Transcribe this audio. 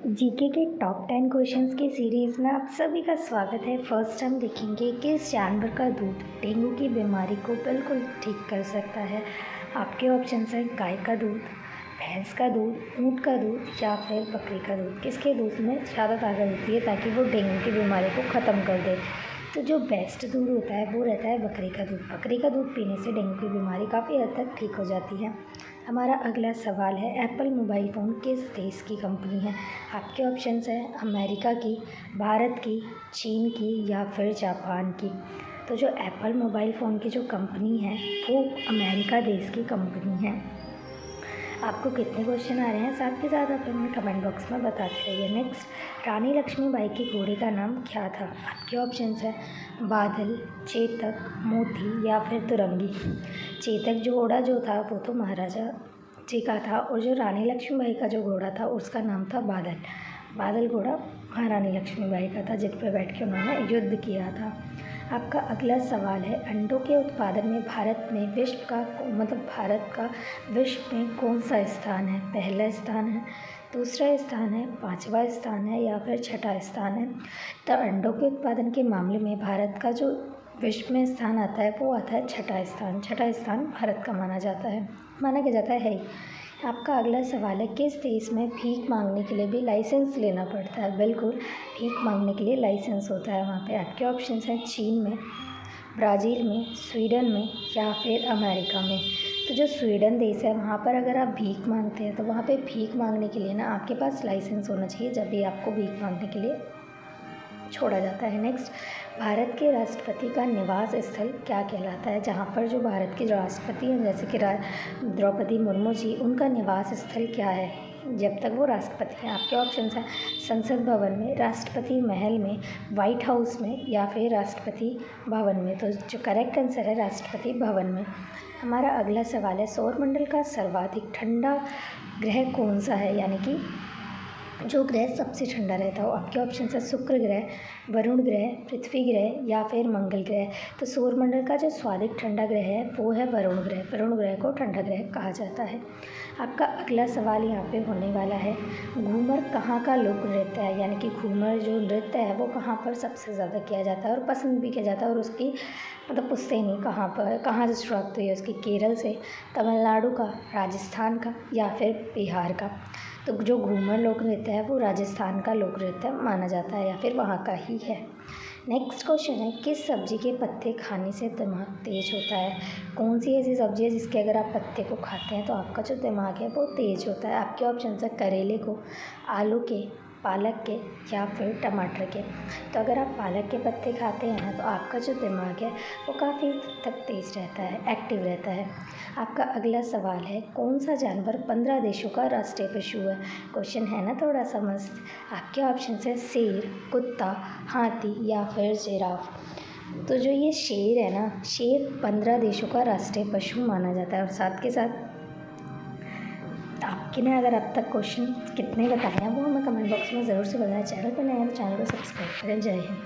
GK के top 10 questions की series में आप सभी का स्वागत है। फर्स्ट हम देखेंगे किस जानवर का दूध डेंगू की बीमारी को बिल्कुल ठीक कर सकता है। आपके ऑप्शंस हैं गाय का दूध, भैंस का दूध, ऊँट का दूध या फिर बकरी का दूध। किसके दूध में ज़्यादा ताकत होती है ताकि वो डेंगू की बीमारी को ख़त्म कर दे। तो जो बेस्ट दूध होता है वो रहता है बकरी का दूध। बकरी का दूध पीने से डेंगू की बीमारी काफ़ी हद तक ठीक हो जाती है। हमारा अगला सवाल है एप्पल मोबाइल फ़ोन किस देश की कंपनी है। आपके ऑप्शंस हैं अमेरिका की, भारत की, चीन की या फिर जापान की। तो जो एप्पल मोबाइल फ़ोन की जो कंपनी है वो अमेरिका देश की कंपनी है। आपको कितने क्वेश्चन आ रहे हैं साथ के साथ आप हमें कमेंट बॉक्स में बताते रहिए। नेक्स्ट, रानी लक्ष्मीबाई के घोड़े का नाम क्या था। आपके ऑप्शंस हैं बादल, चेतक, मोती या फिर तुरंगी। चेतक जो घोड़ा जो था वो तो महाराजा जी का था और जो रानी लक्ष्मीबाई का जो घोड़ा था उसका नाम था बादल। बादल घोड़ा महारानी लक्ष्मीबाई का था जिस पर बैठ के उन्होंने युद्ध किया था। आपका अगला सवाल है अंडों के उत्पादन में भारत का विश्व में कौन सा स्थान है। पहला स्थान है, दूसरा स्थान है, पांचवा स्थान है या फिर छठा स्थान है। तो अंडों के उत्पादन के मामले में भारत का जो विश्व में स्थान आता है वो आता है छठा स्थान। छठा स्थान भारत का माना क्या जाता है। आपका अगला सवाल है किस देश में भीख मांगने के लिए भी लाइसेंस लेना पड़ता है। बिल्कुल, भीख मांगने के लिए लाइसेंस होता है वहाँ पे। आपके ऑप्शंस हैं चीन में, ब्राज़ील में, स्वीडन में या फिर अमेरिका में। तो जो स्वीडन देश है वहाँ पर अगर आप भीख मांगते हैं तो वहाँ पे भीख मांगने के लिए ना आपके पास लाइसेंस होना चाहिए जब भी आपको भीख मांगने के लिए छोड़ा जाता है। नेक्स्ट, भारत के राष्ट्रपति का निवास स्थल क्या कहलाता है। जहाँ पर जो भारत के राष्ट्रपति हैं जैसे कि द्रौपदी मुर्मू जी, उनका निवास स्थल क्या है जब तक वो राष्ट्रपति हैं। आपके ऑप्शंस हैं संसद भवन में, राष्ट्रपति महल में, वाइट हाउस में या फिर राष्ट्रपति भवन में। तो जो करेक्ट आंसर है राष्ट्रपति भवन में। हमारा अगला सवाल है सौरमंडल का सर्वाधिक ठंडा ग्रह कौन सा है, यानी कि जो ग्रह सबसे ठंडा रहता हो। आपके ऑप्शन है शुक्र ग्रह, वरुण ग्रह, पृथ्वी ग्रह या फिर मंगल ग्रह। तो सौरमंडल का जो सर्वाधिक ठंडा ग्रह है वो है वरुण ग्रह। वरुण ग्रह को ठंडा ग्रह कहा जाता है। आपका अगला सवाल यहाँ पे होने वाला है घूमर कहाँ का लोक नृत्य है, यानी कि घूमर जो नृत्य है वो कहाँ पर सबसे ज़्यादा किया जाता है और पसंद भी किया जाता है। और उसकी पुश्तैनी कहाँ से शुरुआत हुई है उसकी, केरल से, तमिलनाडु का, राजस्थान का या फिर बिहार का। तो जो घूमर लोक नृत्य है वो राजस्थान का लोक नृत्य माना जाता है या फिर वहाँ का ही है। नेक्स्ट क्वेश्चन है किस सब्जी के पत्ते खाने से दिमाग तेज होता है। कौन सी ऐसी सब्जी है जिसके अगर आप पत्ते को खाते हैं तो आपका जो दिमाग है वो तेज होता है। आपके ऑप्शन है करेले को, आलू के, पालक के या फिर टमाटर के। तो अगर आप पालक के पत्ते खाते हैं तो आपका जो दिमाग है वो काफ़ी तक तेज रहता है, एक्टिव रहता है। आपका अगला सवाल है कौन सा जानवर 15 देशों का राष्ट्रीय पशु है। क्वेश्चन है ना थोड़ा सा मस्त। आपके ऑप्शन है शेर, कुत्ता, हाथी या फिर जिराफ। तो जो ये शेर है ना, शेर 15 देशों का राष्ट्रीय पशु माना जाता है। और साथ के साथ आपके ने अगर अब तक क्वेश्चन कितने बताए हैं वो हमें कमेंट बॉक्स में ज़रूर से बताएं। चैनल पर नए हैं तो चैनल को सब्सक्राइब करें। जय हिंद।